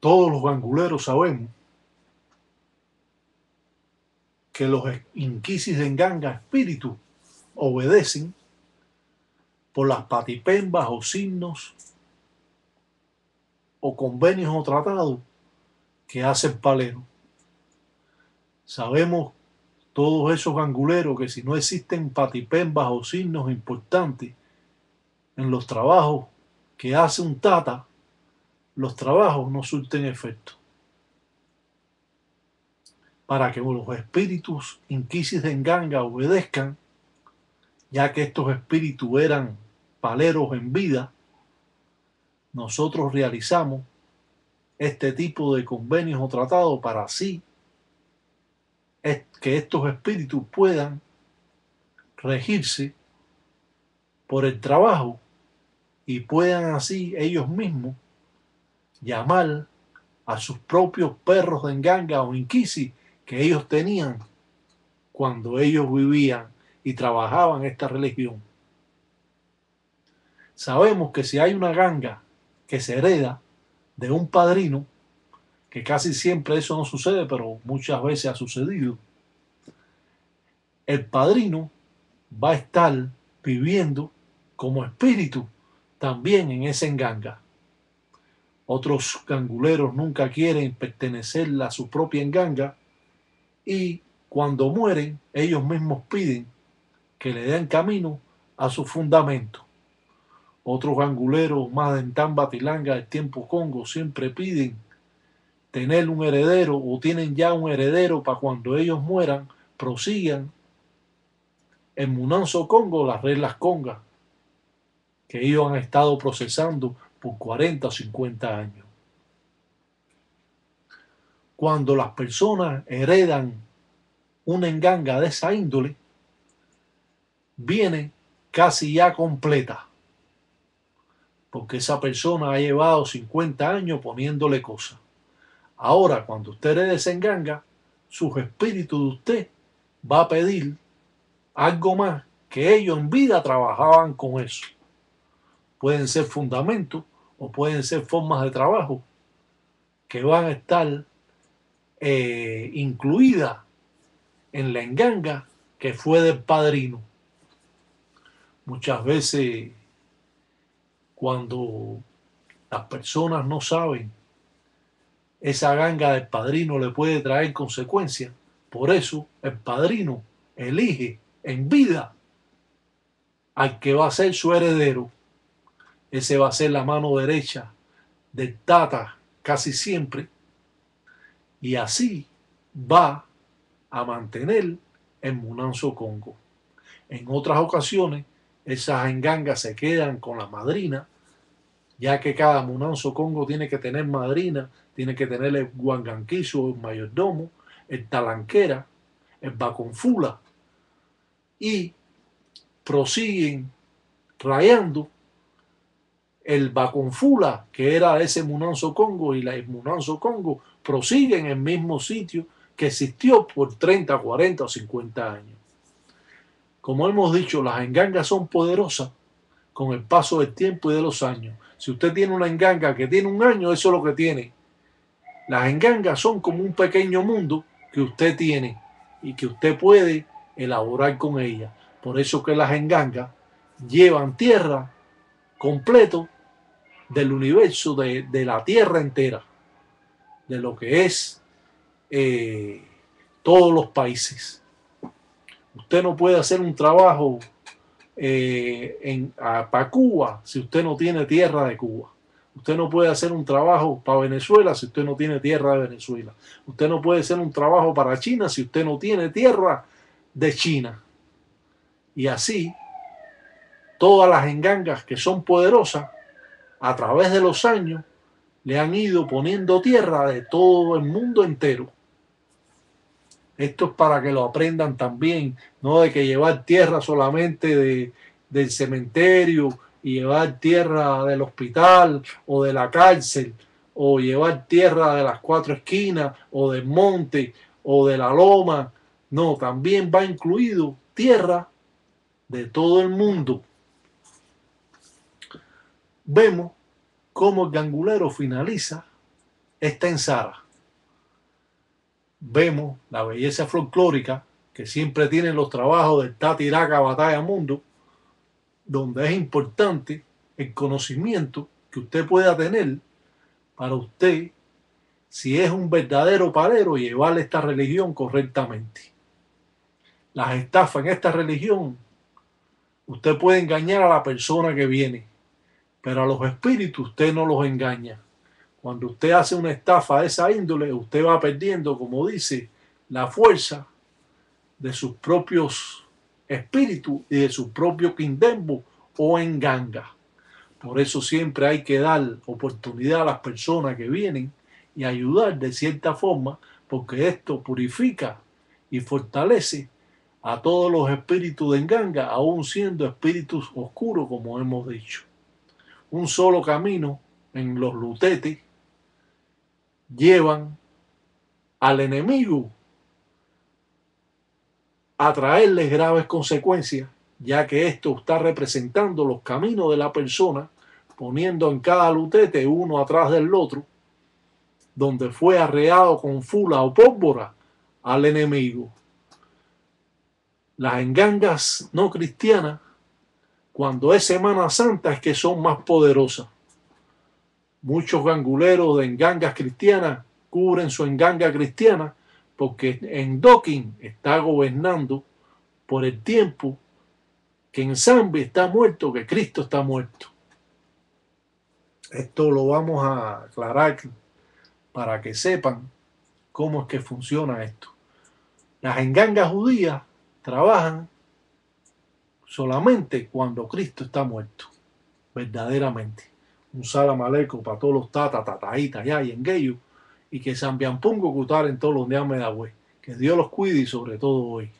Todos los ganguleros sabemos que los inquisis de Nganga espíritu obedecen por las patipembas o signos o convenios o tratados que hace el palero. Sabemos todos esos ganguleros que si no existen patipembas o signos importantes en los trabajos que hace un tata, los trabajos no surten efecto. Para que los espíritus inquisis de Nganga obedezcan, ya que estos espíritus eran paleros en vida, nosotros realizamos este tipo de convenios o tratados para así que estos espíritus puedan regirse por el trabajo y puedan así ellos mismos llamar a sus propios perros de Nganga o inquisi que ellos tenían cuando ellos vivían y trabajaban esta religión. Sabemos que si hay una ganga que se hereda de un padrino, que casi siempre eso no sucede, pero muchas veces ha sucedido, el padrino va a estar viviendo como espíritu también en ese enganga. Otros ganguleros nunca quieren pertenecer a su propia enganga y cuando mueren ellos mismos piden que le den camino a su fundamento. Otros ganguleros más en Tambatilanga del tiempo Congo siempre piden tener un heredero o tienen ya un heredero para cuando ellos mueran prosigan en Munanzo Congo las reglas congas que ellos han estado procesando por 40 o 50 años. Cuando las personas heredan una enganga de esa índole, viene casi ya completa, porque esa persona ha llevado 50 años poniéndole cosas. Ahora, cuando usted herede esa enganga, sus espíritus de usted va a pedir algo más que ellos en vida trabajaban con eso. Pueden ser fundamentos o pueden ser formas de trabajo que van a estar incluidas en la enganga que fue del padrino. Muchas veces cuando las personas no saben, esa ganga del padrino le puede traer consecuencias. Por eso el padrino elige en vida al que va a ser su heredero. Ese va a ser la mano derecha del tata casi siempre y así va a mantener el Munanzo Congo. En otras ocasiones esas engangas se quedan con la madrina, ya que cada Munanzo Congo tiene que tener madrina, tiene que tener el guanganquizo, el mayordomo, el talanquera, el baconfula y prosiguen rayando el baconfula que era ese Munanzo Congo y el Munanzo Congo prosigue en el mismo sitio que existió por 30, 40 o 50 años. Como hemos dicho, las engangas son poderosas con el paso del tiempo y de los años. Si usted tiene una enganga que tiene un año, eso es lo que tiene. Las engangas son como un pequeño mundo que usted tiene y que usted puede elaborar con ella. Por eso que las engangas llevan tierra completo del universo, de la tierra entera, de lo que es todos los países. Usted no puede hacer un trabajo para Cuba si usted no tiene tierra de Cuba. Usted no puede hacer un trabajo para Venezuela si usted no tiene tierra de Venezuela. Usted no puede hacer un trabajo para China si usted no tiene tierra de China. Y así, todas las engangas que son poderosas, a través de los años, le han ido poniendo tierra de todo el mundo entero. Esto es para que lo aprendan también, no de que llevar tierra solamente del cementerio y llevar tierra del hospital o de la cárcel o llevar tierra de las cuatro esquinas o del monte o de la loma. No, también va incluido tierra de todo el mundo. Vemos cómo el gangulero finaliza está en Sara. Vemos la belleza folclórica que siempre tienen los trabajos del Tati Raca Batalla Mundo, donde es importante el conocimiento que usted pueda tener para usted, si es un verdadero palero, llevar esta religión correctamente. Las estafas en esta religión, usted puede engañar a la persona que viene, pero a los espíritus usted no los engaña. Cuando usted hace una estafa de esa índole, usted va perdiendo, como dice, la fuerza de sus propios espíritus y de su propio quindembo o enganga. Por eso siempre hay que dar oportunidad a las personas que vienen y ayudar de cierta forma, porque esto purifica y fortalece a todos los espíritus de enganga, aún siendo espíritus oscuros, como hemos dicho. Un solo camino en los lutetes llevan al enemigo a traerles graves consecuencias, ya que esto está representando los caminos de la persona, poniendo en cada lutete uno atrás del otro, donde fue arreado con fula o pólvora al enemigo. Las engangas no cristianas, cuando es Semana Santa, es que son más poderosas. Muchos ganguleros de engangas cristianas cubren su enganga cristiana porque en Docking está gobernando por el tiempo que en Zambi está muerto, que Cristo está muerto. Esto lo vamos a aclarar para que sepan cómo es que funciona esto. Las engangas judías trabajan solamente cuando Cristo está muerto, verdaderamente. Un salam aleikum para todos los tataitas ya y en Gueyo, y que San Biampungo Cutar en todos los días me da güey. Que Dios los cuide y sobre todo hoy.